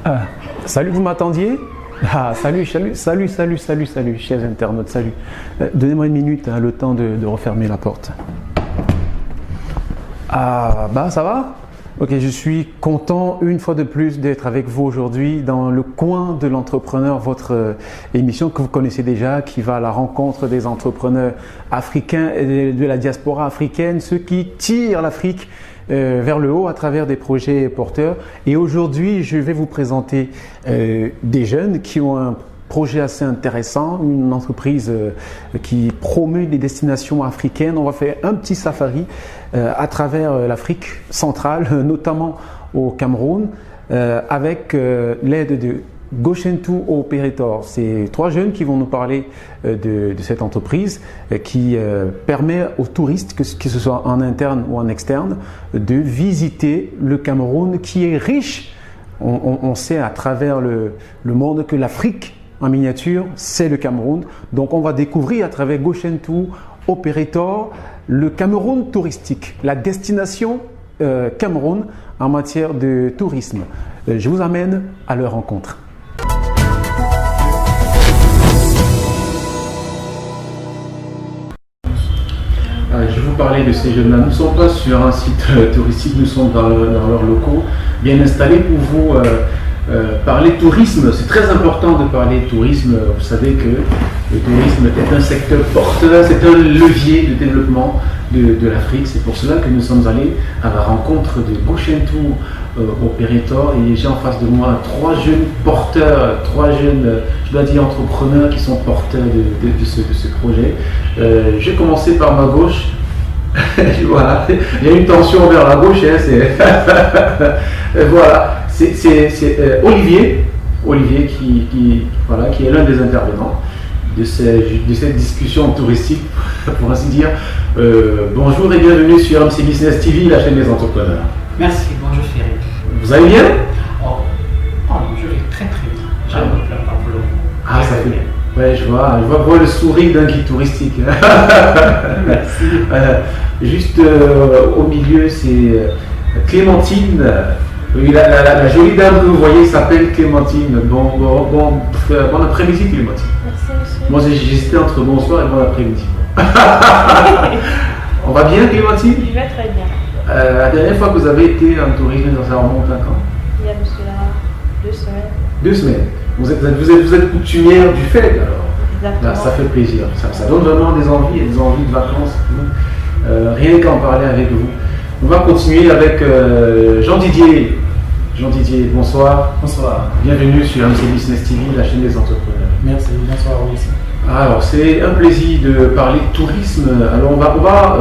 Ah, salut, vous m'attendiez? Ah, salut, chers internautes, salut. Donnez-moi une minute, le temps de refermer la porte. Ah, bah ça va? Ok, je suis content une fois de plus d'être avec vous aujourd'hui dans le coin de l'entrepreneur, votre émission que vous connaissez déjà, qui va à la rencontre des entrepreneurs africains et de la diaspora africaine, ceux qui tirent l'Afrique vers le haut à travers des projets porteurs. Et aujourd'hui, je vais vous présenter des jeunes qui ont un projet assez intéressant, une entreprise qui promeut des destinations africaines. On va faire un petit safari à travers l'Afrique centrale, notamment au Cameroun, avec l'aide de Goshentu Operator. C'est 3 jeunes qui vont nous parler de cette entreprise qui permet aux touristes, que ce soit en interne ou en externe, de visiter le Cameroun qui est riche. On sait à travers le monde que l'Afrique en miniature, c'est le Cameroun. Donc on va découvrir à travers Goshentu Operator le Cameroun touristique, la destination Cameroun en matière de tourisme. Je vous amène à leur rencontre. Je vais vous parler de ces jeunes-là. Nous ne sommes pas sur un site touristique, nous sommes dans leurs locaux, bien installés pour vous parler tourisme. C'est très important de parler tourisme. Vous savez que le tourisme est un secteur porteur, c'est un levier de développement de l'Afrique. C'est pour cela que nous sommes allés à la rencontre de Goshentu Operator et j'ai en face de moi 3 jeunes porteurs, 3 jeunes, je dois dire entrepreneurs qui sont porteurs de ce projet. Je vais commencer par ma gauche. Voilà, il y a une tension vers la gauche. Voilà, c'est Olivier qui est l'un des intervenants de cette discussion touristique, pour ainsi dire. Bonjour et bienvenue sur MC Business TV, la chaîne des entrepreneurs. Merci, bonjour Cyril. Vous allez bien? Oh non, je vais très très bien. Je ne me plains pas pour le moment. Ah, ça fait bien. Ouais, je vois le sourire d'un guide touristique. Merci. Juste au milieu, c'est Clémentine. Oui, la jolie dame que vous voyez s'appelle Clémentine. Bon après-midi, Clémentine. Merci, monsieur. Moi, j'hésitais entre bonsoir et bon après-midi. On va bien, Clémentine? Je vais très bien. La dernière fois que vous avez été en tourisme, ça remonte à quand? Il y a de cela 2 semaines. 2 semaines. Vous êtes coutumière du fait alors? Exactement. Là, ça fait plaisir. Ça donne vraiment des envies de vacances. Rien qu'en parler avec vous. On va continuer avec Jean-Didier. Jean-Didier, bonsoir. Bonsoir. Bienvenue sur MC Business TV, la chaîne des entrepreneurs. Merci, bonsoir aussi. Alors, c'est un plaisir de parler de tourisme. Alors, on va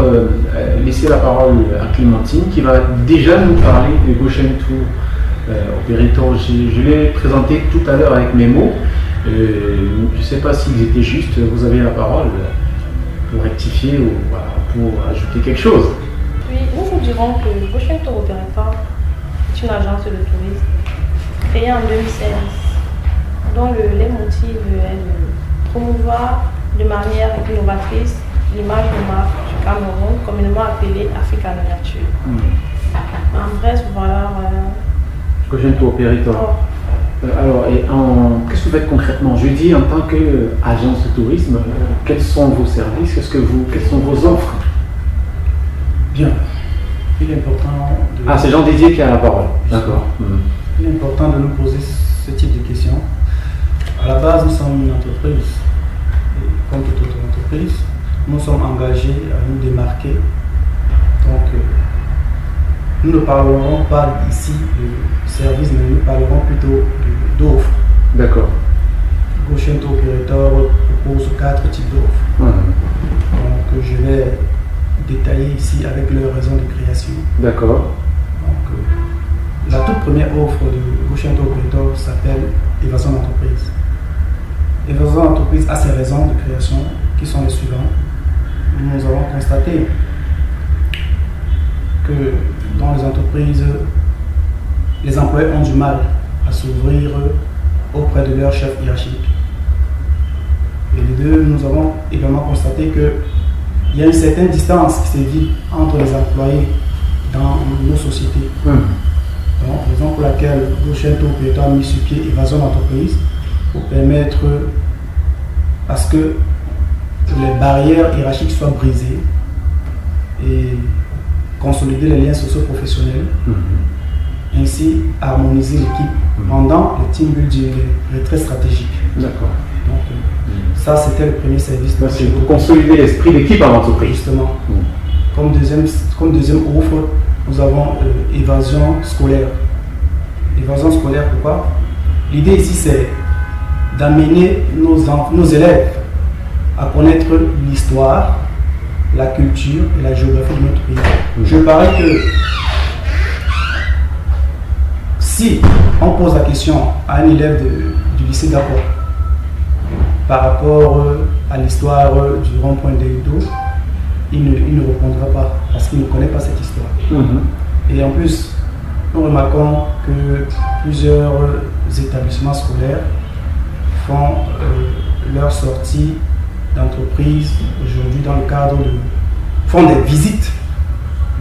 laisser la parole à Clémentine qui va déjà nous parler de Goshentu Operator. Je l'ai présenté tout à l'heure avec mes mots. Je ne sais pas s'ils étaient justes. Vous avez la parole pour rectifier ou pour ajouter quelque chose. Oui, nous vous dirons que Goshentu Operator est une agence de tourisme créée en 2016 dont le leitmotiv est de promouvoir de manière innovatrice l'image de marque du Cameroun, communément appelée Afrique en miniature. En bref, voilà. Goshentu Operator. Alors, qu'est-ce que vous faites concrètement? Je dis en tant qu'agence de tourisme, quels sont vos services? Quelles sont vos offres? Bien. Il est important de... Ah, c'est Jean-Didier qui a la parole. D'accord. Il est important de nous poser ce type de questions. À la base, nous sommes une entreprise. Et comme toute autre entreprise, nous sommes engagés à nous démarquer. Donc, nous ne parlerons pas ici de service, mais nous parlerons plutôt d'offres. D'accord. Goshentu Operator propose 4 types d'offres. Donc, je vais détailler ici avec leurs raisons de création. D'accord. Donc, la toute première offre de Goshentu Operator s'appelle Évasion d'entreprise. Évasion d'entreprise a ses raisons de création qui sont les suivantes. Nous avons constaté que dans les entreprises, les employés ont du mal à s'ouvrir auprès de leur chef hiérarchique. Et les deux, nous avons également constaté qu'il y a une certaine distance qui s'évite entre les employés dans nos sociétés. Donc, raison pour laquelle Goshen Tour Operator a mis sur pied Évasion d'entreprise pour permettre à ce que les barrières hiérarchiques soient brisées et consolider les liens socio-professionnels, ainsi harmoniser l'équipe pendant le team building est très stratégique. D'accord. Donc, ça, c'était le premier service. C'est pour consolider l'esprit d'équipe en entreprise. Justement. Comme deuxième offre, nous avons évasion scolaire. Évasion scolaire, pourquoi? L'idée ici, c'est d'amener nos élèves à connaître l'histoire, la culture et la géographie de notre pays. Je parie que si on pose la question à un élève du lycée d'Akwa par rapport à l'histoire du rond-point de Udo, il ne répondra pas parce qu'il ne connaît pas cette histoire. Et en plus, nous remarquons que plusieurs établissements scolaires font leur sortie d'entreprise aujourd'hui dans le cadre font des visites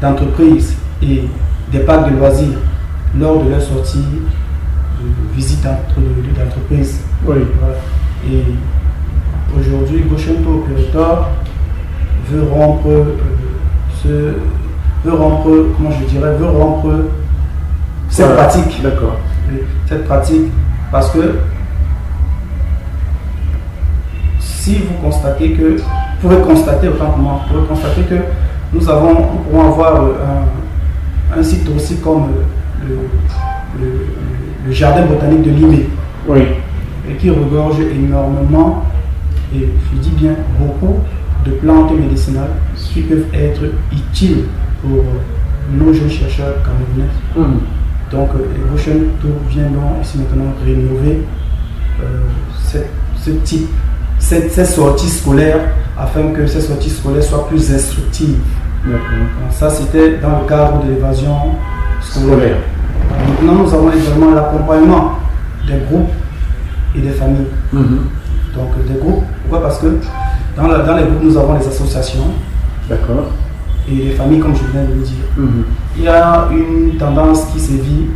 d'entreprise et des parcs de loisirs lors de leur sortie de visite d'entreprise. Oui. Voilà. Et aujourd'hui, Goshen Tour Operator veut rompre cette pratique. D'accord. Cette pratique, parce que si vous constatez que, vous pouvez constater autant que moi, vous pouvez constater que nous pourrons avoir un site aussi comme le jardin botanique de Limé. Oui. Et qui regorge énormément, et je dis bien beaucoup, de plantes médicinales qui peuvent être utiles pour nos jeunes chercheurs camerounais. Donc, Goshen Tour vient donc ici maintenant rénover ces sorties scolaires afin que ces sorties scolaires soient plus instructives. Donc, ça, c'était dans le cadre de l'évasion scolaire. Maintenant, nous avons également l'accompagnement des groupes et des familles. Donc, des groupes, pourquoi? Parce que dans les groupes, nous avons les associations. D'accord. Et les familles, comme je viens de le dire. Il y a une tendance qui sévit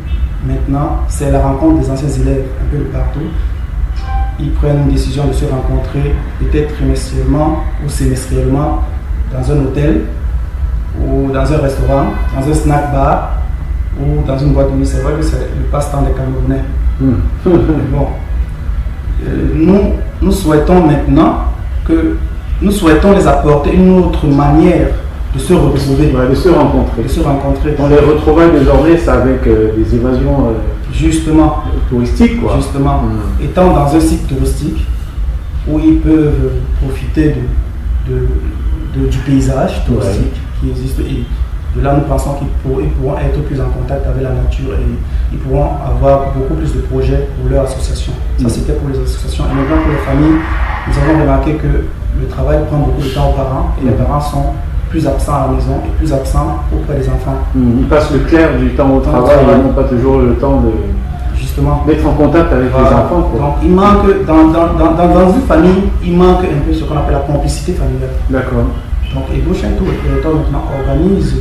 maintenant, c'est la rencontre des anciens élèves un peu de partout. Ils prennent une décision de se rencontrer peut-être trimestriellement ou semestriellement dans un hôtel ou dans un restaurant, dans un snack bar ou dans une boîte de nuit. C'est vrai que c'est le passe-temps des Camerounais. Bon. Nous souhaitons maintenant nous souhaitons les apporter une autre manière de se retrouver, de se rencontrer. On les retrouve désormais, c'est avec des évasions justement touristiques, quoi. Justement, étant dans un site touristique où ils peuvent profiter du paysage touristique qui existe. Et de là, nous pensons qu'ils pourront être plus en contact avec la nature et ils pourront avoir beaucoup plus de projets pour leur association. Ça, c'était pour les associations. Et maintenant, pour les familles, nous avons remarqué que le travail prend beaucoup de temps aux parents et les parents sont plus absents à la maison et plus absents auprès des enfants. Ils passent le clair du temps au travail, ils n'ont pas toujours le temps d'être en contact avec les enfants. Quoi. Donc il manque, dans une famille, il manque un peu ce qu'on appelle la complicité familiale. D'accord. Donc Goshen Tour Operator maintenant organise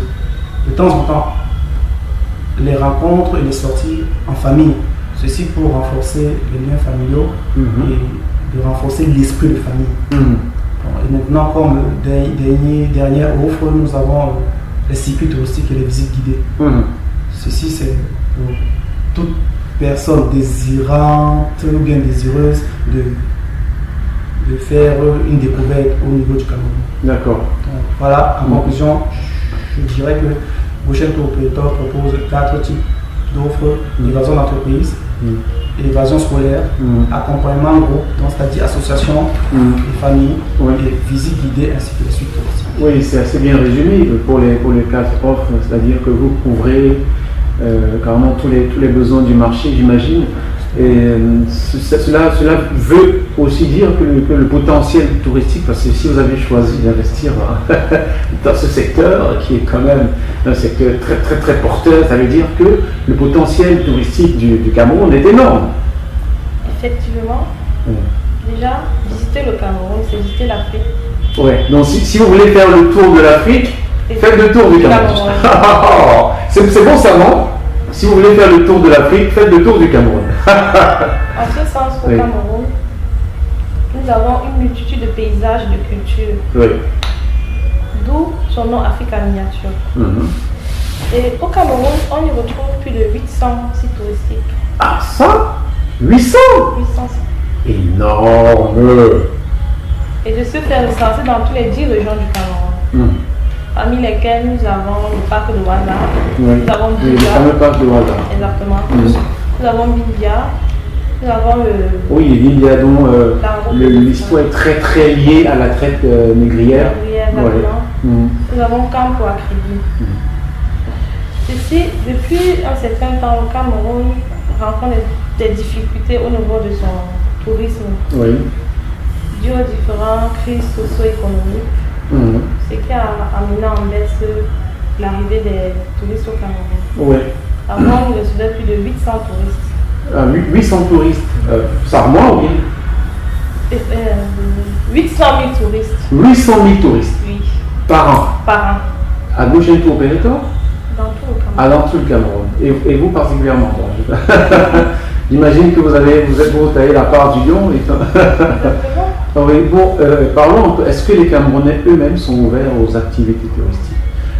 de temps en temps les rencontres et les sorties en famille. Ceci pour renforcer les liens familiaux et de renforcer l'esprit de famille. Et maintenant, comme dernière offre, nous avons les circuits touristiques et les visites guidées. Ceci, c'est pour toute personne désirante ou bien désireuse de faire une découverte au niveau du Cameroun. D'accord. Voilà, en conclusion, je dirais que Goshen Tour Operator propose 4 types d'offres: évasion d'entreprise, évasion scolaire, accompagnement en groupe, donc c'est-à-dire association et famille, et visite guidée ainsi que les suites touristiques. Oui, c'est assez bien résumé pour les 4 offres, c'est-à-dire que vous couvrez carrément tous les besoins du marché, j'imagine. Et cela veut aussi dire que le potentiel touristique, parce que si vous avez choisi d'investir dans ce secteur, qui est quand même un secteur très très très porteur, ça veut dire que le potentiel touristique du Cameroun est énorme. Effectivement. Déjà, visiter le Cameroun, c'est visiter l'Afrique. Ouais. Donc si vous voulez faire le tour de l'Afrique, faites le tour du Cameroun. C'est bon ça, non? si vous voulez faire le tour de l'Afrique, faites le tour du Cameroun. En ce sens, au Oui. Cameroun, nous avons une multitude de paysages et de cultures, Oui. d'où son nom Afrique en miniature. Mhm. Et au Cameroun, on y retrouve plus de 800 sites touristiques. Ah, ça 800 800 sites. Énorme. Et de se faire recenser dans tous les 10 régions du Cameroun. Mhm. Parmi lesquelles nous avons le parc de Ouaza, Oui. nous avons Oui, le Bidia, fameux parc de Ouaza. exactement. Mhm. Nous avons Bidia, nous avons le Oui, il y a donc La route. l'histoire est très très liée à la traite négrière. exactement. Mhm. Nous avons Campo à Crédit. Ceci, depuis un certain temps, le Cameroun rencontre des difficultés au niveau de son tourisme, Oui. dû aux différentes crises socio-économiques, Mhm. ce qui a amené en baisse l'arrivée des touristes au Cameroun. Oui. Avant, il recevait plus de 800 touristes. Ah, 800 touristes. Ça remonte ou bien 800 000 touristes, 800 000 touristes oui, par an. par an, À Gauchen Tour Operator, dans tout le Cameroun. à dans tout le Cameroun. Et vous particulièrement. Bon, j'imagine que vous avez la part du lion. Exactement. Ah oui, bon, parlons un peu. Est-ce que les Camerounais eux-mêmes sont ouverts aux activités touristiques?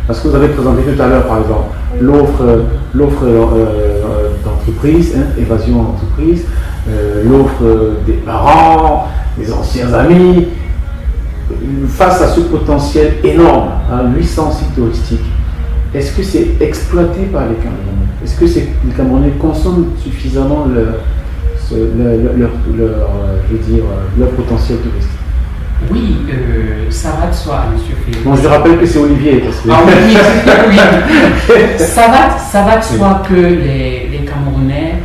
Parce que vous avez présenté tout à l'heure, par exemple, l'offre d'entreprise, hein, évasion d'entreprise, l'offre des parents, des anciens amis. Face à ce potentiel énorme, 800 sites touristiques, est-ce que c'est exploité par les Camerounais? Est-ce que les Camerounais consomment suffisamment leur potentiel touristique? Oui, ça va de soi, monsieur Félix. Bon, je rappelle que c'est Olivier. Parce que... Ah oui, oui. Ça va de soi que les Camerounais,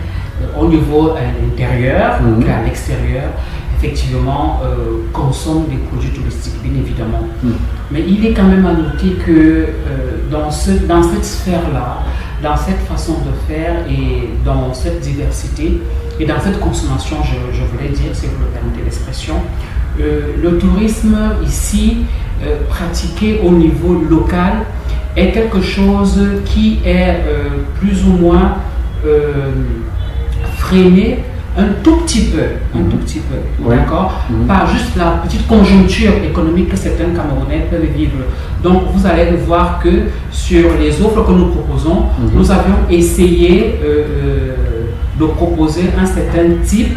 au niveau intérieur, qu'à l'extérieur, effectivement, consomment des produits touristiques, bien évidemment. Mais il est quand même à noter que dans cette sphère-là, dans cette façon de faire et dans cette diversité et dans cette consommation, je voulais dire, si vous me permettez l'expression, le tourisme ici, pratiqué au niveau local, est quelque chose qui est plus ou moins freiné un tout petit peu, Oui. d'accord, par juste la petite conjoncture économique que certains Camerounais peuvent vivre. Donc vous allez voir que sur les offres que nous proposons, nous avions essayé de proposer un certain type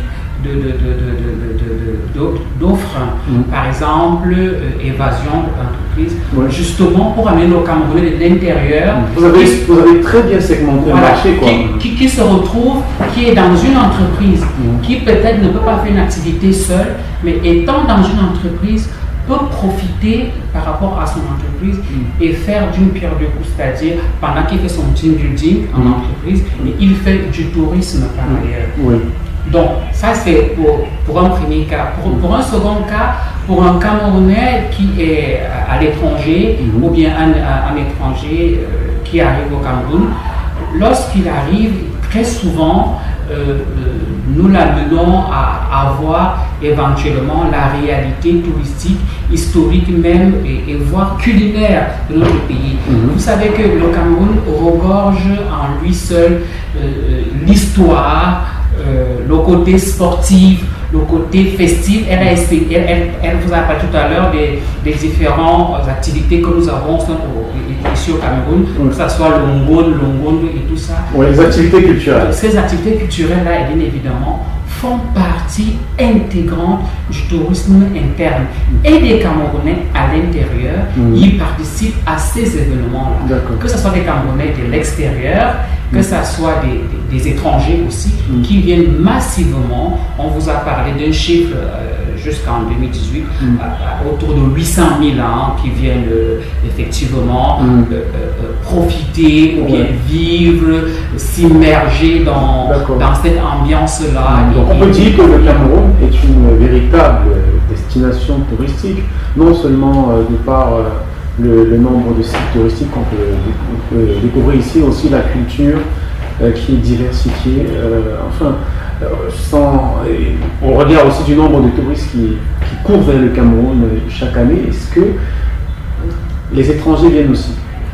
d'offres, par exemple évasion d'entreprise, justement pour amener nos Camerounais de l'intérieur. Vous avez très bien segmenté le marché, quoi. Qui se retrouve, qui est dans une entreprise, qui peut-être ne peut pas faire une activité seule, mais étant dans une entreprise, peut profiter par rapport à son entreprise et faire d'une pierre deux coups, c'est-à-dire pendant qu'il fait son team building en entreprise, mais il fait du tourisme par ailleurs. Oui. Donc, ça c'est pour un premier cas. Pour un second cas, pour un Camerounais qui est à l'étranger ou bien un étranger qui arrive au Cameroun, lorsqu'il arrive, très souvent, nous l'amenons à voir éventuellement la réalité touristique, historique même et voire culinaire de notre pays. Vous savez que le Cameroun regorge en lui seul l'histoire, le côté sportif, le côté festif. Elle vous a parlé tout à l'heure des différentes activités que nous avons ici au Cameroun, que ce soit le Ngongo et tout ça. Oui, les activités culturelles. Ces activités culturelles-là, bien évidemment, font partie intégrante du tourisme interne. Et les Camerounais à l'intérieur, ils participent à ces événements-là. Que ce soit des Camerounais de l'extérieur, que ce soit des étrangers aussi, qui viennent massivement. On vous a parlé d'un chiffre jusqu'en 2018, autour de 800 000 qui viennent effectivement profiter ou bien vivre, s'immerger dans cette ambiance-là. Donc on peut dire que le Cameroun est une véritable destination touristique, non seulement de par le nombre de sites touristiques qu'on peut découvrir ici, aussi la culture qui est diversifiée. On regarde aussi du nombre de touristes qui courent vers le Cameroun chaque année. Est-ce que les étrangers viennent aussi?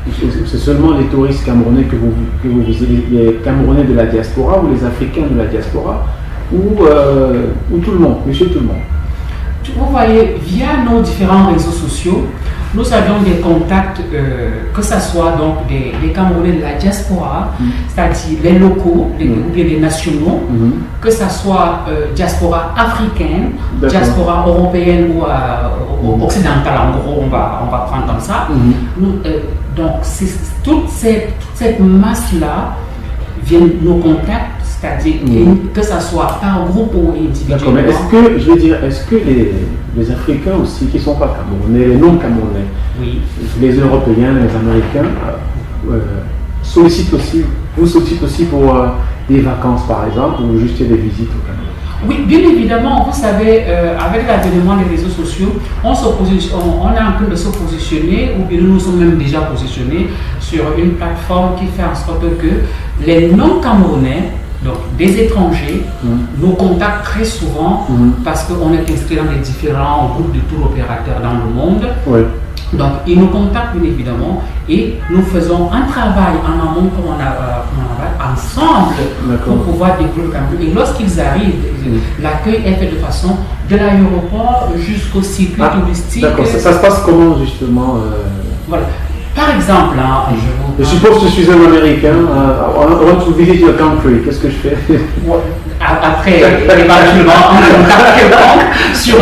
C'est seulement les touristes camerounais que vous visitez, les Camerounais de la diaspora ou les Africains de la diaspora ou tout le monde, monsieur tout le monde? Vous voyez, via nos différents réseaux sociaux, nous avions des contacts, que ce soit donc des Camerounais de la diaspora, c'est-à-dire les locaux, ou bien les nationaux, que ce soit diaspora africaine, diaspora européenne ou occidentale, en gros, on va prendre comme ça. Nous, donc, toute cette masse-là vient nos contacts, c'est-à-dire que ce soit par groupe ou individuellement. D'accord, mais est-ce que les Africains aussi, qui ne sont pas camerounais, les non-camerounais, les Européens, les Américains, vous sollicitent aussi pour des vacances par exemple, ou juste des visites au Cameroun? Oui, bien évidemment, vous savez, avec l'avènement des réseaux sociaux, on est en train de se positionner, ou bien nous nous sommes même déjà positionnés sur une plateforme qui fait en sorte que les non-camerounais, donc des étrangers, nous contactent très souvent parce qu'on est inscrit dans les différents groupes de tour opérateurs dans le monde. Oui. Donc ils nous contactent bien évidemment et nous faisons un travail en amont comme on a ensemble pour pouvoir développer le Cameroun. Et lorsqu'ils arrivent, l'accueil est fait de façon de l'aéroport jusqu'au circuit touristique. D'accord, ça se passe comment justement Voilà. Par exemple, je suppose que je suis un Américain, I want to visit your country, qu'est-ce que je fais? Après, éventuellement, on contacte quelqu'un sur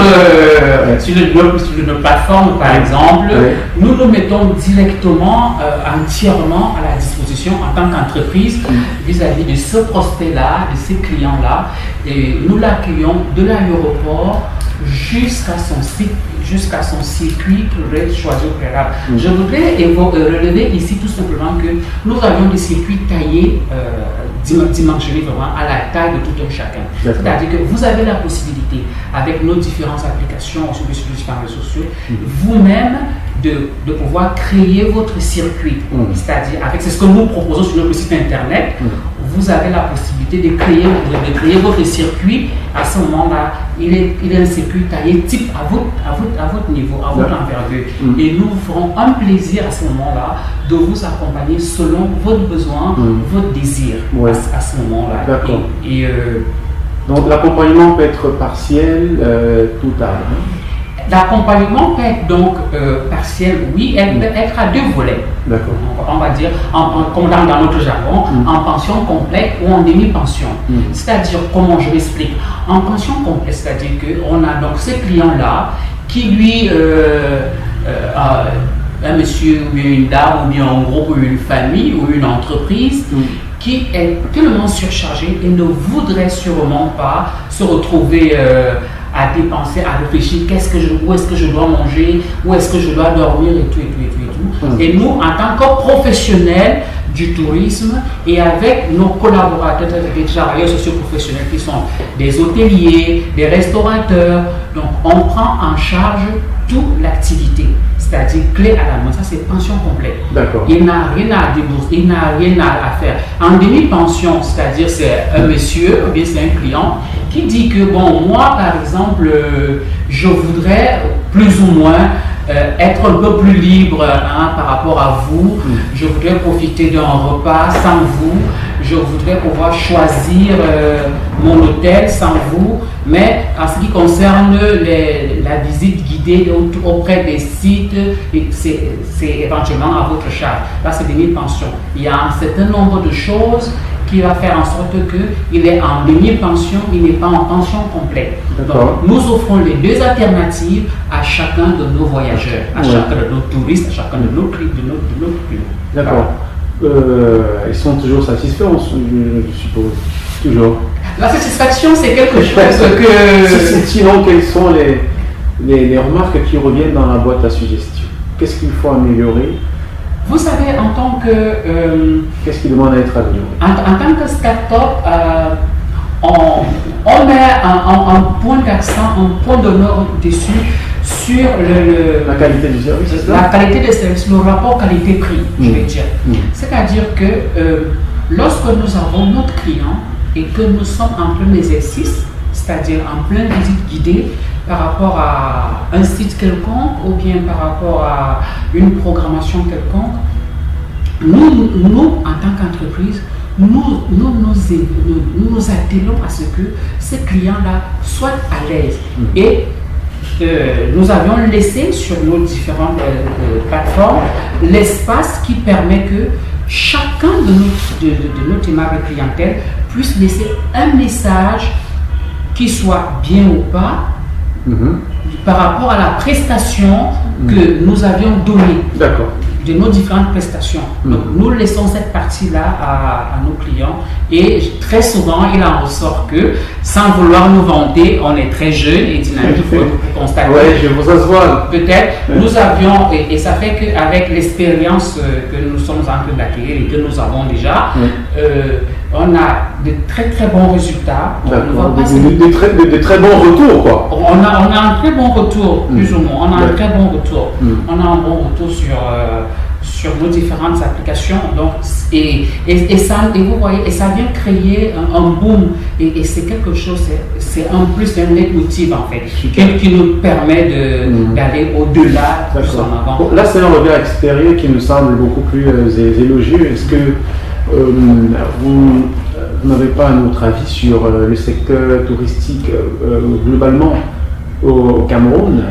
une plateforme, par exemple, nous nous mettons directement, entièrement à la disposition en tant qu'entreprise vis-à-vis de ce prospect-là, de ces clients-là, et nous l'accueillons de l'aéroport jusqu'à son site, jusqu'à son circuit qu'il aurait choisi au préalable. Je voudrais relever ici tout simplement que nous avions des circuits taillés, dimensionnés vraiment à la taille de tout un chacun. C'est-à-dire que vous avez la possibilité, avec nos différentes applications sur les différents réseaux sociaux, vous-même de pouvoir créer votre circuit. C'est-à-dire, c'est ce que nous proposons sur notre site internet, vous avez la possibilité de créer votre circuit. À ce moment-là, il est un circuit taillé type à votre niveau, à votre envergure. Et nous vous ferons un plaisir à ce moment-là de vous accompagner selon votre besoin, votre désir à ce moment-là. D'accord. Donc l'accompagnement peut être partiel, total. L'accompagnement peut être donc partiel, oui, elle peut être à deux volets. D'accord. On va dire, comme dans notre jargon, en pension complète ou en demi-pension. C'est-à-dire, comment je m'explique? En pension complète, c'est-à-dire qu'on a donc ce client-là qui lui, un monsieur ou une dame ou bien un groupe ou une famille ou une entreprise qui est tellement surchargé et ne voudrait sûrement pas se retrouver à dépenser, à réfléchir où est-ce que je dois manger, où est-ce que je dois dormir et tout. Et nous, en tant que professionnels du tourisme et avec nos collaborateurs, des travailleurs socio-professionnels qui sont des hôteliers, des restaurateurs, donc on prend en charge toute l'activité, c'est-à-dire clé à la main. Ça, c'est pension complète. D'accord. Il n'a rien à débourser, il n'a rien à faire. En demi-pension, c'est-à-dire c'est un monsieur, ou bien c'est un client qui dit que, bon, moi, par exemple, je voudrais plus ou moins être un peu plus libre par rapport à vous. Je voudrais profiter d'un repas sans vous. Je voudrais pouvoir choisir mon hôtel sans vous. Mais en ce qui concerne la visite guidée auprès des sites, c'est éventuellement à votre charge. Là, c'est demi-pension. Il y a un certain nombre de choses qui va faire en sorte qu'il est en demi-pension, il n'est pas en pension complète. Donc, nous offrons les deux alternatives à chacun de nos voyageurs, à chacun de nos touristes, à chacun de nos clients. D'accord. Ils sont toujours satisfaits, je suppose. Toujours. La satisfaction, c'est quelque chose que... Sinon, quelles sont les remarques qui reviennent dans la boîte à suggestions? Qu'est-ce qu'il faut améliorer? Vous savez, en tant que... Qu'est-ce qui demande à être amélioré? En tant que start-up, on met un point d'accent, un point d'honneur dessus sur la qualité du service, c'est ça? La qualité des services, le rapport qualité-prix, je vais dire. C'est-à-dire que lorsque nous avons notre client et que nous sommes en plein exercice, c'est-à-dire en pleine visite guidée par rapport à un site quelconque ou bien par rapport à une programmation quelconque, nous, en tant qu'entreprise, nous nous attelons à ce que ces clients-là soient à l'aise. Et nous avions laissé sur nos différentes plateformes l'espace qui permet que chacun de notre aimable clientèle puisse laisser un message qui soit bien ou pas par rapport à la prestation que nous avions donnée. D'accord. De nos différentes prestations. Donc, nous laissons cette partie-là à nos clients et très souvent, il en ressort que, sans vouloir nous vanter, on est très jeune et dynamique, il faut constater. Oui, je vous assois. Peut-être, nous avions, et ça fait qu'avec l'expérience que nous sommes en train d'acquérir et que nous avons déjà, on a de très très bons résultats. De très bons retours, quoi. On a un très bon retour, plus ou moins. On a un très bon retour. On a un bon retour sur nos différentes applications. Donc, et vous voyez, et ça vient créer un boom. Et c'est quelque chose, c'est un plus un leitmotiv en fait, qui nous permet d'aller au-delà, plus en avant. Bon, là, c'est un regard extérieur qui nous semble beaucoup plus élogieux. Est-ce que vous n'avez pas un autre avis sur le secteur touristique globalement au Cameroun?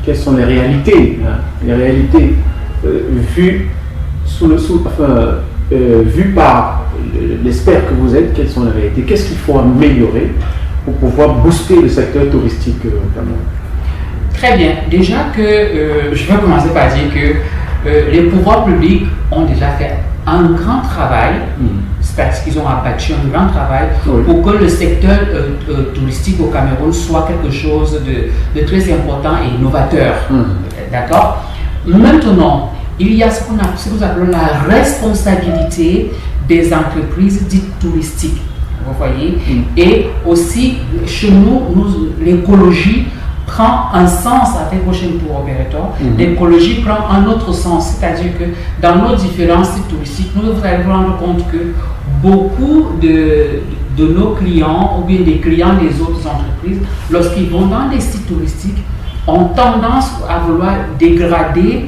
Quelles sont les réalités, vues vues par l'expert que vous êtes? Quelles sont les réalités? Qu'est-ce qu'il faut améliorer pour pouvoir booster le secteur touristique au Cameroun? Très bien. Déjà que je vais commencer par dire que les pouvoirs publics ont déjà fait un grand travail, c'est parce qu'ils ont abattu un grand travail pour que le secteur touristique au Cameroun soit quelque chose de très important et innovateur. D'accord? Maintenant, il y a ce que nous appelons la responsabilité des entreprises dites touristiques. Vous voyez? Et aussi, chez nous, l'écologie prend un sens avec Ocean Tour Operator. L'écologie prend un autre sens, c'est-à-dire que dans nos différents sites touristiques, nous allez vous rendre compte que beaucoup de nos clients ou bien des clients des autres entreprises, lorsqu'ils vont dans les sites touristiques, ont tendance à vouloir dégrader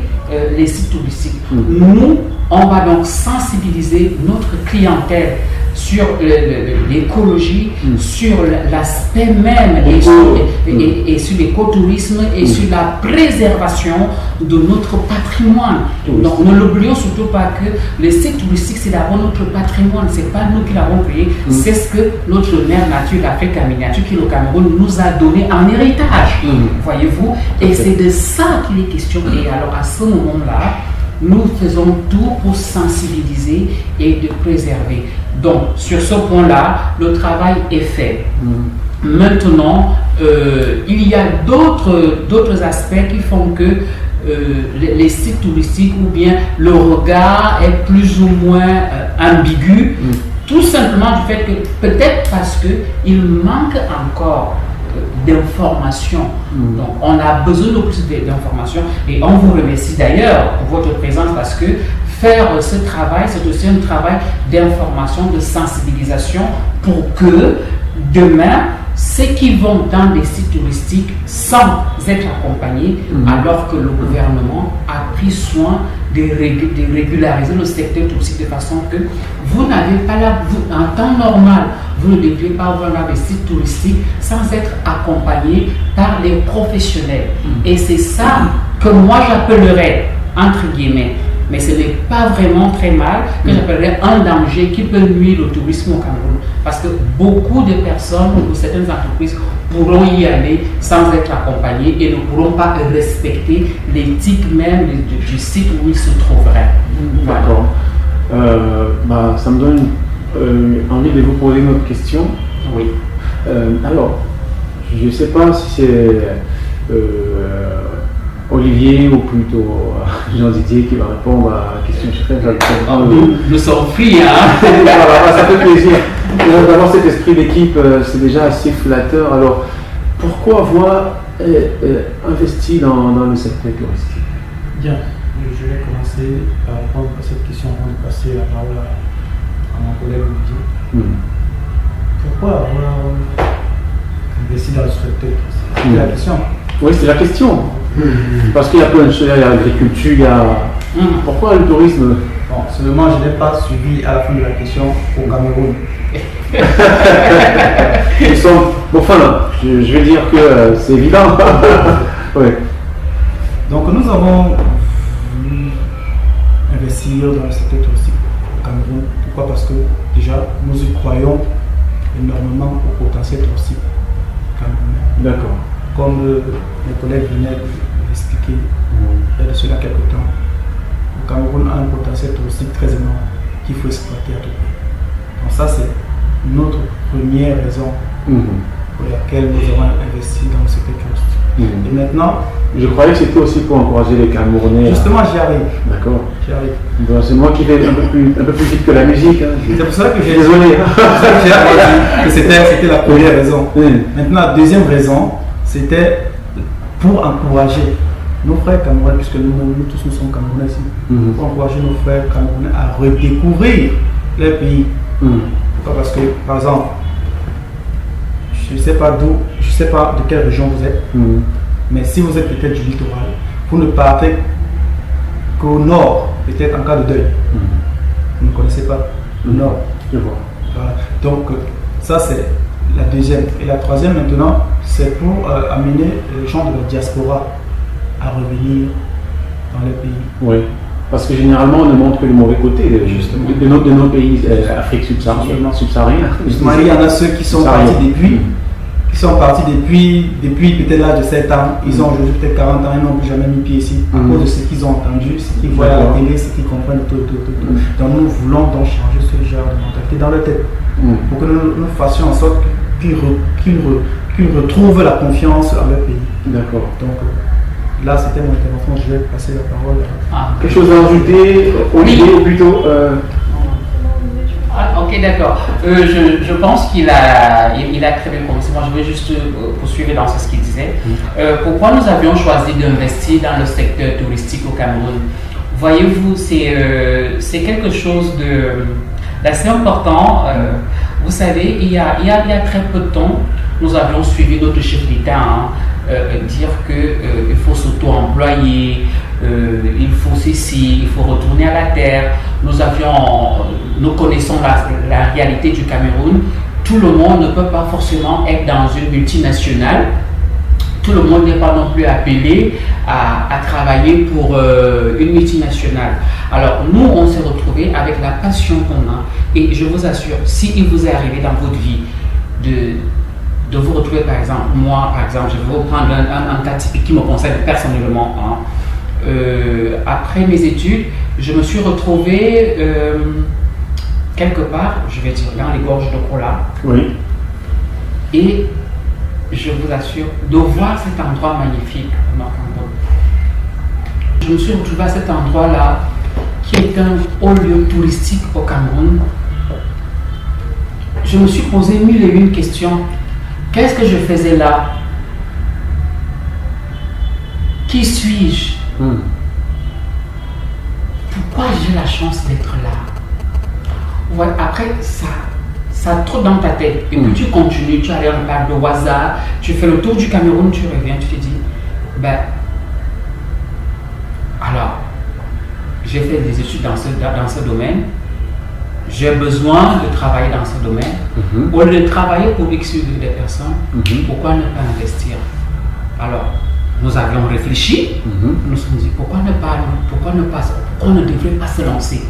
les sites touristiques. Nous, on va donc sensibiliser notre clientèle sur l'écologie, sur l'aspect même et sur l'écotourisme et sur la préservation de notre patrimoine. Donc ne l'oublions surtout pas que les sites touristiques, c'est d'abord notre patrimoine, c'est pas nous qui l'avons créé, c'est ce que notre mère nature, l'Afrique en miniature, qui est le Cameroun, nous a donné en héritage, voyez-vous, et c'est de ça qu'il est question. Et alors à ce moment-là, nous faisons tout pour sensibiliser et de préserver. Donc, sur ce point-là, le travail est fait. Maintenant, il y a d'autres aspects qui font que les sites touristiques ou bien le regard est plus ou moins ambigu, tout simplement du fait que, peut-être parce qu'il manque encore d'informations. Donc, on a besoin de plus d'informations et on vous remercie d'ailleurs pour votre présence parce que faire ce travail, c'est aussi un travail d'information, de sensibilisation pour que demain, ceux qui vont dans des sites touristiques sans être accompagnés, alors que le gouvernement a pris soin de régulariser le secteur touristique de façon que vous n'avez pas là, en temps normal, vous ne devriez pas avoir des sites touristiques sans être accompagné par les professionnels. Et c'est ça que moi j'appellerais, entre guillemets, mais ce n'est pas vraiment très mal, que j'appellerais un danger qui peut nuire au tourisme au Cameroun. Parce que beaucoup de personnes ou certaines entreprises pourront y aller sans être accompagnées et ne pourront pas respecter l'éthique même du site où ils se trouveraient. D'accord. Ça me donne envie de vous poser une autre question. Oui. Alors, je ne sais pas si c'est Olivier ou plutôt Jean-Didier qui va répondre à la question. Nous sommes pris, hein. Ça fait plaisir. D'avoir cet esprit d'équipe, c'est déjà assez flatteur. Alors, pourquoi avoir investi dans le secteur touristique? Bien, je vais commencer par répondre à cette question avant de passer la parole à mon collègue Olivier. Pourquoi avoir investi dans le secteur touristique? C'est la question. Oui, c'est la question. Parce qu'il y a plein de choses, il y a l'agriculture, il y a... Pourquoi le tourisme? Bon, seulement je n'ai pas suivi à la fin de la question au Cameroun. Nous sommes. Bon, enfin, je vais dire que c'est évident. Oui. Donc nous avons voulu investir dans le secteur touristique au Cameroun. Pourquoi? Parce que déjà, nous y croyons énormément au potentiel touristique camerounais. D'accord. Comme mes collègues venaient de l'expliquer il y a de cela quelques temps, le Cameroun a un potentiel touristique très énorme qu'il faut exploiter à tout prix. Donc ça, c'est notre première raison pour laquelle nous avons investi dans le secteur touristique. Et maintenant, je croyais que c'était aussi pour encourager les Camerounais. Justement, j'y arrive. D'accord. J'y arrive. Bon, c'est moi qui vais un peu plus vite que la musique. Hein. C'est pour ça que j'ai Désolé. dit que c'était la première raison. Maintenant, la deuxième raison, c'était pour encourager nos frères camerounais, puisque nous tous nous sommes camerounais ici, pour encourager nos frères camerounais à redécouvrir leur pays. Pourquoi? Parce que, par exemple, je ne sais pas de quelle région vous êtes, mais si vous êtes peut-être du littoral, vous ne partez qu'au nord, peut-être en cas de deuil. Vous ne connaissez pas le nord. Je vois. Voilà. Donc, ça c'est la deuxième. Et la troisième maintenant, c'est pour amener les gens de la diaspora à revenir dans leur pays. Oui. Parce que généralement, on ne montre que le mauvais côté de nos pays, Afrique subsaharienne. Justement, il y en a ceux qui sont partis depuis peut-être l'âge de 7 ans. Ils ont aujourd'hui peut-être 40 ans, ils n'ont plus jamais mis pied ici à cause de ce qu'ils ont entendu, ce qu'ils voient à la télé, ce qu'ils comprennent, tout. Donc nous voulons donc changer ce genre de mentalité dans leur tête pour que nous fassions en sorte qu'ils retrouvent la confiance en leur pays. D'accord. Donc là, c'était mon intervention. Je vais passer la parole à... Quelque chose à ajouter, Olivier, ou plutôt Ok, d'accord. Je pense qu'il a très bien commencé. Moi, je vais juste poursuivre dans ce qu'il disait. Pourquoi nous avions choisi d'investir dans le secteur touristique au Cameroun? Voyez-vous, c'est quelque chose d'assez important. Vous savez, il y a très peu de temps, nous avions suivi notre chef d'État dire qu'il faut s'auto-employer, il faut ceci, il faut retourner à la terre. Nous connaissons la réalité du Cameroun. Tout le monde ne peut pas forcément être dans une multinationale. Tout le monde n'est pas non plus appelé à travailler pour une multinationale. Alors nous, on s'est retrouvés avec la passion qu'on a. Et je vous assure, s'il vous est arrivé dans votre vie de vous retrouver, par exemple, moi, par exemple, je vais vous prendre un cas typique qui me concerne personnellement. Après mes études, je me suis retrouvé quelque part, je vais dire, dans les gorges de Kola. Oui. Et je vous assure, de voir cet endroit magnifique, je me suis retrouvé à cet endroit-là, qui est un haut lieu touristique au Cameroun. Je me suis posé 1001 questions. Qu'est-ce que je faisais là? Qui suis-je? Pourquoi j'ai la chance d'être là? Ouais, après, ça trotte dans ta tête. Et puis tu continues, tu arrives à parler de Ouaza, tu fais le tour du Cameroun, tu reviens, tu te dis, alors, j'ai fait des études dans ce domaine, j'ai besoin de travailler dans ce domaine. Au lieu de travailler pour X des personnes, pourquoi ne pas investir? Alors, nous avions réfléchi, nous nous sommes dit pourquoi on ne devrait pas se lancer.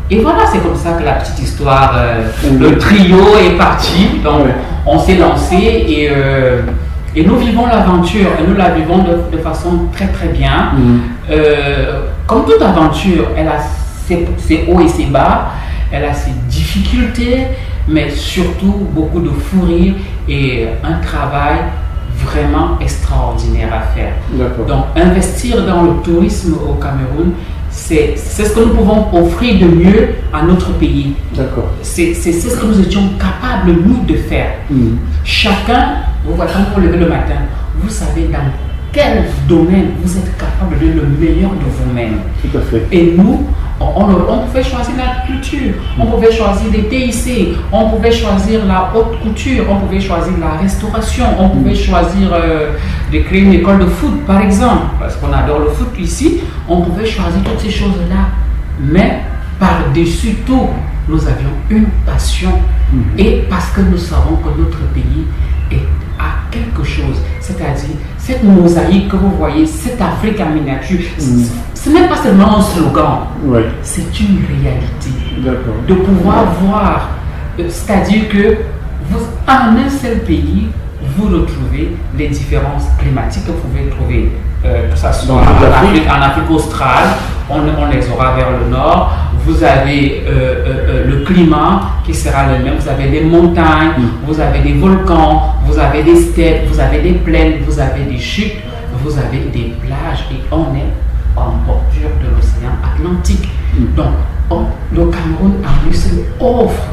Et voilà, c'est comme ça que la petite histoire, le trio est parti. Donc, on s'est lancé et nous vivons l'aventure. Et nous la vivons de façon très très bien. Comme toute aventure, elle a ses hauts et ses bas, elle a ses difficultés, mais surtout beaucoup de fou rire et un travail vraiment extraordinaire à faire. Donc investir dans le tourisme au Cameroun, c'est ce que nous pouvons offrir de mieux à notre pays. C'est ce que nous étions capables, nous, de faire. Chacun, vous voyez, quand vous levez le matin, vous savez dans quel domaine vous êtes capable de donner le meilleur de vous-même. Tout à fait. Et nous, on pouvait choisir la culture, on pouvait choisir des TIC, on pouvait choisir la haute couture, on pouvait choisir la restauration, on pouvait choisir de créer une école de foot, par exemple, parce qu'on adore le foot ici. On pouvait choisir toutes ces choses-là. Mais par-dessus tout, nous avions une passion. Et parce que nous savons que notre pays a quelque chose, c'est-à-dire cette mosaïque que vous voyez, cette Afrique en miniature, ce n'est pas seulement un slogan, c'est une réalité. De pouvoir voir, c'est-à-dire que en un seul pays, vous retrouvez les différences climatiques que vous pouvez trouver, que ce soit en Afrique australe, on les aura vers le nord. Vous avez le climat qui sera le même, vous avez des montagnes, vous avez des volcans, vous avez des steppes, vous avez des plaines, vous avez des chutes, vous avez des plages et on est en bordure de l'océan Atlantique. Donc, le Cameroun en lui seul offre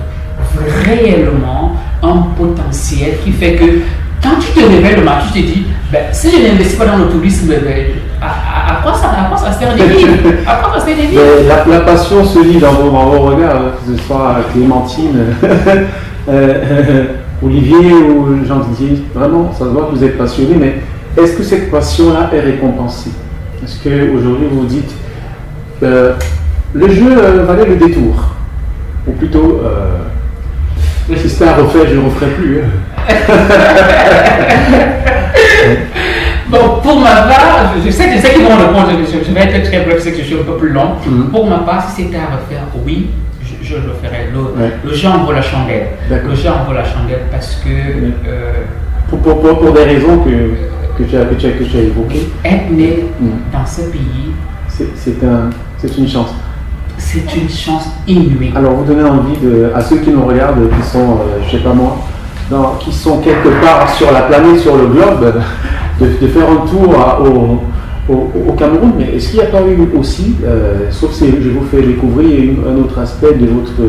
réellement un potentiel qui fait que quand tu te réveilles le matin, tu te dis, si je n'investis pas dans le tourisme, à quoi ça sert de vivre? À quoi ça sert de vivre? La passion se lit dans vos regards, que ce soit Clémentine, Olivier ou Jean-Didier. Vraiment, ça se voit que vous êtes passionné, mais est-ce que cette passion-là est récompensée? Est-ce qu'aujourd'hui vous vous dites, le jeu valait le détour? Ou plutôt, si c'était à refaire, je ne referai plus. Bon, pour ma part, je sais qu'ils vont répondre, je vais être très bref, c'est que je suis un peu plus long. Pour ma part, si c'était à refaire, oui, je le ferais. Le jeu en vaut la chandelle. Le jeu en vaut la chandelle parce que... Pour des raisons que tu as évoquées. Être né dans ce pays, c'est une chance. C'est une chance inouïe. Alors, vous donnez envie à ceux qui nous regardent, qui sont, je ne sais pas moi, qui sont quelque part sur la planète, sur le globe, de faire un tour au Cameroun. Mais est-ce qu'il n'y a pas eu aussi, sauf si je vous fais découvrir un autre aspect de votre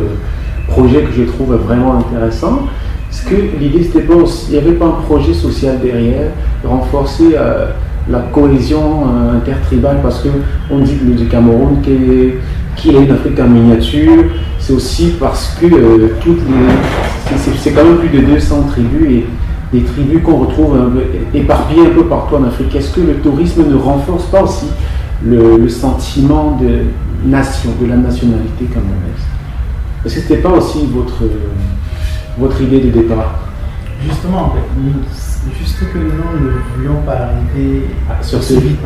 projet que je trouve vraiment intéressant, est-ce que l'idée, c'était pas aussi, il n'y avait pas un projet social derrière, de renforcer la cohésion intertribale, parce qu'on dit que le Cameroun qu'il est une Afrique en miniature, c'est aussi parce que c'est quand même plus de 200 tribus et des tribus qu'on retrouve éparpillées un peu partout en Afrique. Est-ce que le tourisme ne renforce pas aussi le sentiment de nation, de la nationalité camerounaise? Est-ce que ce n'était pas aussi votre idée de départ? Justement, juste que nous ne voulions pas arriver sur ce vite,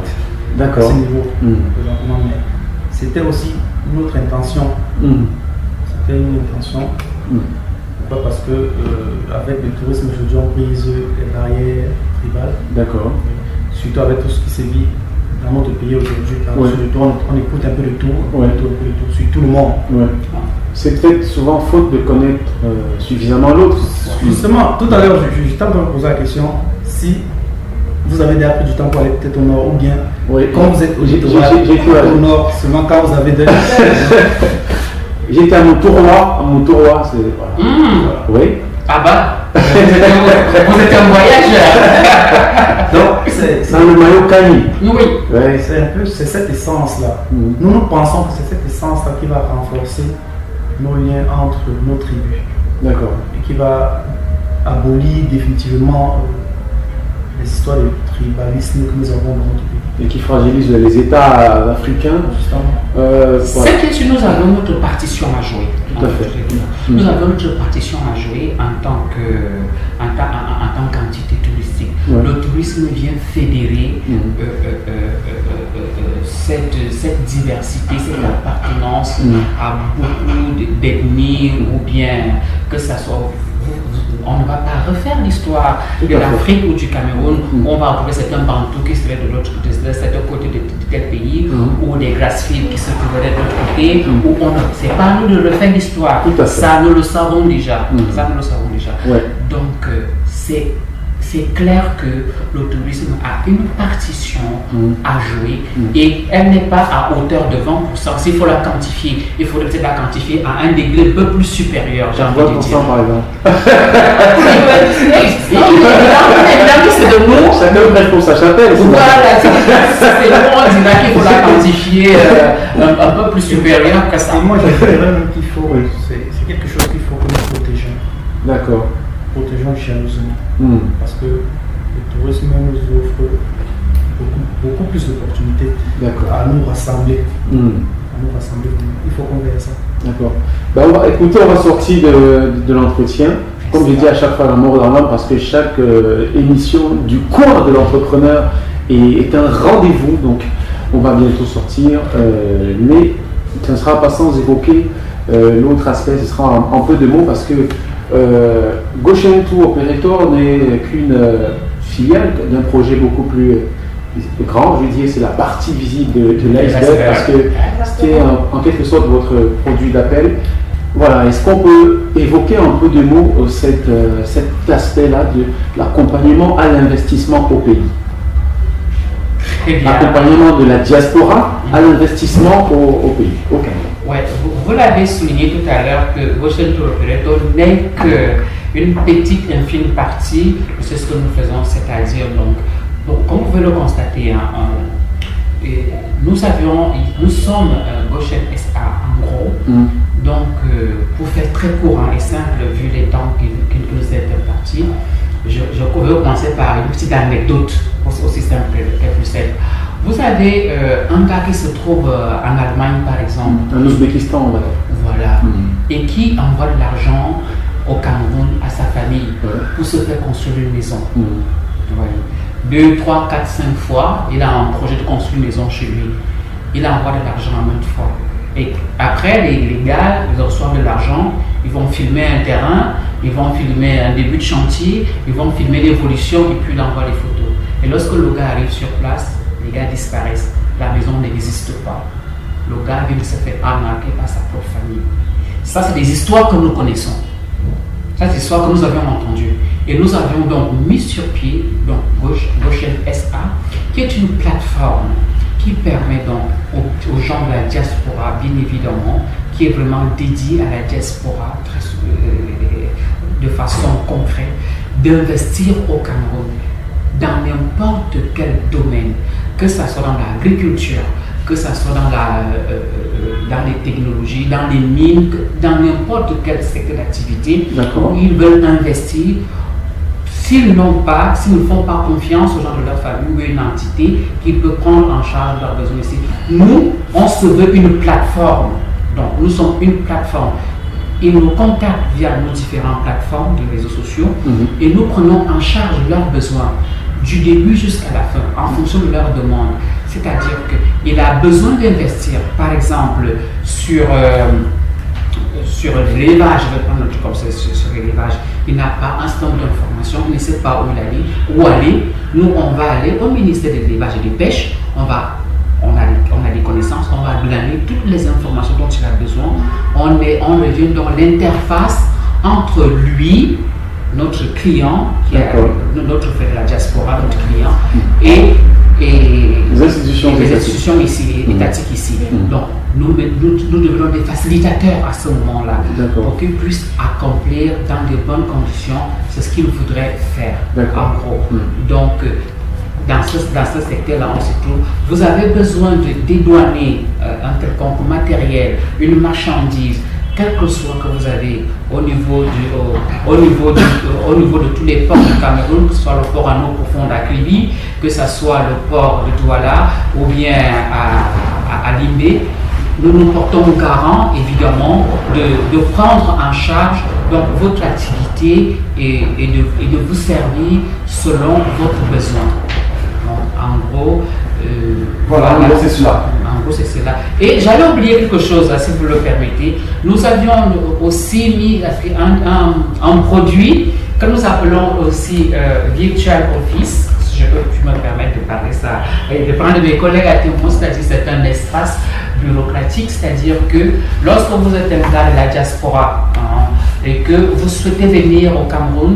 d'accord, à ce niveau. Mais c'était aussi notre intention. C'était une intention. Pourquoi? Parce que avec le tourisme aujourd'hui, on brise les barrières tribales. D'accord. Surtout avec tout ce qui se vit dans notre pays aujourd'hui. On écoute un peu de tout, sur tout le monde. C'est peut-être souvent faute de connaître suffisamment l'autre. Justement, tout à l'heure, j'étais en train de me poser la question si vous avez déjà pris du temps pour aller peut-être au nord, ou bien quand vous êtes au nord, seulement quand vous avez déjà. J'étais à Montourois, c'est. Voilà. Oui. Ah bah vous étiez en voyage. Donc, c'est dans le maillot Cali. Oui. C'est cette essence-là. Nous pensons que c'est cette essence-là qui va renforcer nos liens entre nos tribus. D'accord. Et qui va abolir définitivement les histoires de tribalisme que nous avons dans notre pays. Et qui fragilise les États africains. C'est que nous avons notre partition à jouer. Tout à fait. Nous avons notre partition à jouer en tant qu'entité touristique. Le tourisme vient fédérer cette diversité, cette appartenance à beaucoup d'ethnies, ou bien que ça soit. On ne va pas refaire l'histoire de l'Afrique ou du Cameroun où on va retrouver certains bantous qui seraient de l'autre côté, de cet côté de tel pays, ou des Grassfields qui se trouveraient de l'autre côté, où on ne sait pas nous de refaire l'histoire. Ça, nous le savons déjà. Donc, c'est clair que le tourisme a une partition à jouer et elle n'est pas à hauteur de 20%. S'il faut la quantifier, il faudrait peut-être la quantifier à un degré un peu plus supérieur. J'ai envie de dire. Par exemple. C'est de nous. Chacun prêche pour sa chapelle. Voilà, c'est nous, on dira qu'il faut la quantifier un peu plus supérieur que ça. Et moi, je dirais même qu'il faut, c'est quelque chose qu'il faut que nous protégeons. D'accord. Protégeons chaleureusement. Parce que le tourisme nous offre beaucoup plus d'opportunités à nous rassembler. nous rassembler. Il faut qu'on veille à ça. D'accord. Écoutez, on va sortir de l'entretien. Comme je dis à chaque fois, l'amour dans l'âme, parce que chaque émission du coin de l'entrepreneur est un rendez-vous. Donc, on va bientôt sortir. Mais ce ne sera pas sans évoquer l'autre aspect. Ce sera en peu de mots parce que Goshen Tour Operator n'est qu'une filiale d'un projet beaucoup plus grand. Je veux dire, c'est la partie visible de l'iceberg parce que c'était en quelque sorte votre produit d'appel. Voilà, est-ce qu'on peut évoquer un peu de mots cet aspect-là de l'accompagnement à l'investissement au pays? L'accompagnement de la diaspora à l'investissement au pays, au Cameroun. Ouais, vous l'avez souligné tout à l'heure que Goshen Tour Operator n'est qu'une petite infime partie de ce que nous faisons, c'est-à-dire donc, comme vous pouvez le constater, nous sommes Goshen SA en gros. Donc, pour faire très court et simple, vu les temps qui nous est impartis, je vais commencer par une petite anecdote aussi simple que plus simple. Vous avez un gars qui se trouve en Allemagne, par exemple. En Ouzbékistan, on va dire. Voilà. Et qui envoie de l'argent au Cameroun à sa famille pour se faire construire une maison. Voilà. 2, 3, 4, 5 fois, il a un projet de construire une maison chez lui. Il envoie de l'argent en maintes fois. Et après, les gars, ils reçoivent de l'argent, ils vont filmer un terrain, ils vont filmer un début de chantier, ils vont filmer l'évolution et puis ils envoient des photos. Et lorsque le gars arrive sur place, les gars disparaissent. La maison n'existe pas. Le gars vient de se faire arnaquer par sa propre famille. Ça, c'est des histoires que nous connaissons. Ça, c'est des histoires que nous avions entendues. Et nous avions donc mis sur pied Goshen SA, qui est une plateforme qui permet donc aux gens de la diaspora, bien évidemment, qui est vraiment dédiée à la diaspora de façon concrète, d'investir au Cameroun dans n'importe quel domaine, que ce soit dans l'agriculture, que ce soit dans les technologies, dans les mines, dans n'importe quel secteur d'activité où ils veulent investir. S'ils ne font pas confiance aux gens de leur famille ou une entité qui peut prendre en charge leurs besoins ici. Nous, on se veut une plateforme. Donc, nous sommes une plateforme. Ils nous contactent via nos différentes plateformes de réseaux sociaux et nous prenons en charge leurs besoins du début jusqu'à la fin, en fonction de leurs demandes. C'est-à-dire qu'il a besoin d'investir, par exemple, sur l'élevage, je vais prendre un truc comme ça, sur l'élevage, il n'a pas un certain nombre d'informations, il ne sait pas où aller. Nous, on va aller au ministère de l'élevage et des pêches, on a des connaissances, on va glaner toutes les informations dont il a besoin. On devient dans l'interface entre lui, notre client, qui est notre fait de la diaspora, notre client, et les institutions ici, étatiques ici. Donc, nous devenons des facilitateurs à ce moment-là pour qu'ils puissent accomplir dans de bonnes conditions ce qu'il voudrait faire, en gros. Donc, dans ce secteur-là, on se trouve. Vous avez besoin de dédouaner un quelconque matériel, une marchandise, quel que soit que vous avez au niveau de tous les ports du Cameroun, que ce soit le port à eau profonde à Kribi, que ce soit le port de Douala ou bien à Limbé, nous nous portons garant, évidemment, de prendre en charge donc, votre activité et de vous servir selon votre besoin. Donc, en gros, voilà, en gros, c'est cela. En gros, c'est cela. Et j'allais oublier quelque chose, si vous le permettez. Nous avions aussi mis un produit que nous appelons aussi Virtual Office. Si je me permettre de parler ça, et de prendre mes collègues à témoin, c'est-à-dire c'est un espace bureaucratique, c'est-à-dire que lorsque vous êtes un gars de la diaspora et que vous souhaitez venir au Cameroun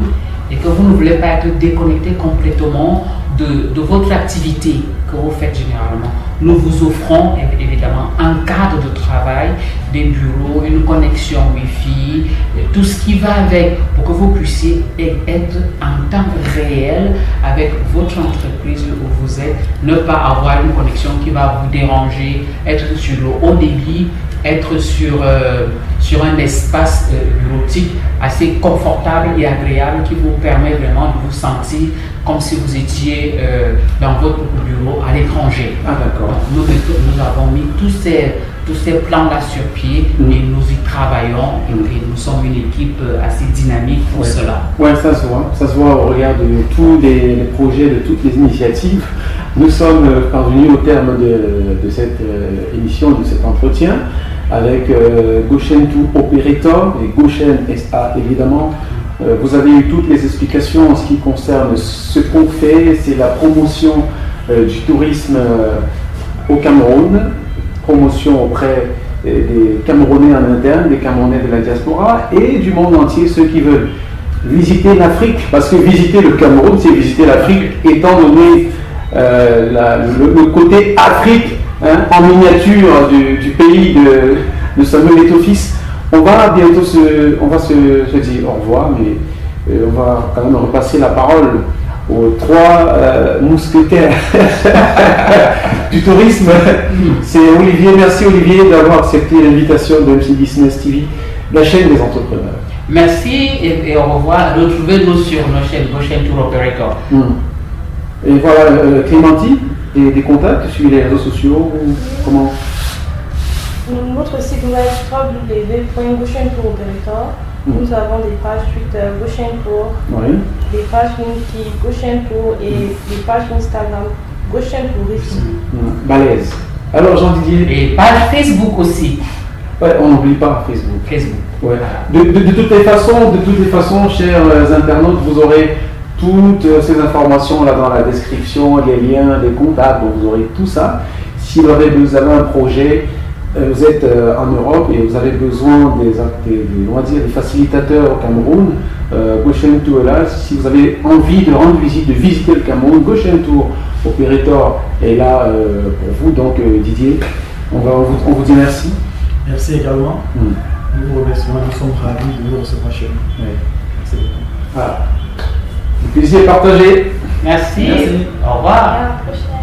et que vous ne voulez pas être déconnecté complètement de votre activité que vous faites généralement, nous vous offrons évidemment un cadre de travail, des bureaux, une connexion Wi-Fi, tout ce qui va avec pour que vous puissiez être en temps réel avec votre entreprise où vous êtes, ne pas avoir une connexion qui va vous déranger, être sur le haut débit, être sur un espace bureautique assez confortable et agréable qui vous permet vraiment de vous sentir comme si vous étiez dans votre bureau à l'étranger. Ah, d'accord. Nous avons mis tous tous ces plans-là sur pied et nous y travaillons et puis nous sommes une équipe assez dynamique pour cela. Oui, ça se voit au regard de tous les projets, de toutes les initiatives. Nous sommes parvenus au terme de cette émission, de cet entretien avec Goshen Tour Operator et Goshen SA évidemment. Vous avez eu toutes les explications en ce qui concerne ce qu'on fait, c'est la promotion du tourisme au Cameroun, promotion auprès des Camerounais en interne, des Camerounais de la diaspora et du monde entier, ceux qui veulent visiter l'Afrique, parce que visiter le Cameroun, c'est visiter l'Afrique, étant donné le côté Afrique en miniature du pays de Samuel Eto'o-Fils. On va bientôt se dire au revoir, mais on va quand même repasser la parole aux trois mousquetaires du tourisme. C'est Olivier. Merci Olivier d'avoir accepté l'invitation de MC Business TV, la chaîne des entrepreneurs. Merci et au revoir. Retrouvez-nous sur nos chaînes Goshen Tour Operator. Et voilà, Clémentine, des contacts sur les réseaux sociaux ou comment? Notre site web www.Goshen Tour Operator. Nous avons des pages Twitter Goshen Tour, des pages LinkedIn Goshen Tour et des pages Instagram Goshen Tourisme. Balèze. Alors Jean-Didier. Et page Facebook aussi. Ouais, on n'oublie pas Facebook. Ouais. De toutes les façons, chers internautes, vous aurez toutes ces informations là dans la description, les liens, les contacts, donc vous aurez tout ça. Si vous avez un projet, vous êtes en Europe et vous avez besoin des facilitateurs au Cameroun, Goshen Tour est là. Si vous avez envie de rendre visite, de visiter le Cameroun, Goshen Tour Operator est là pour vous. Donc Didier, on vous dit merci. Merci également. Nous vous remercions, nous sommes ravis de vous recevoir chez nous. Merci beaucoup. Voilà. Le plaisir est partagé. Merci. À Au revoir. la prochaine.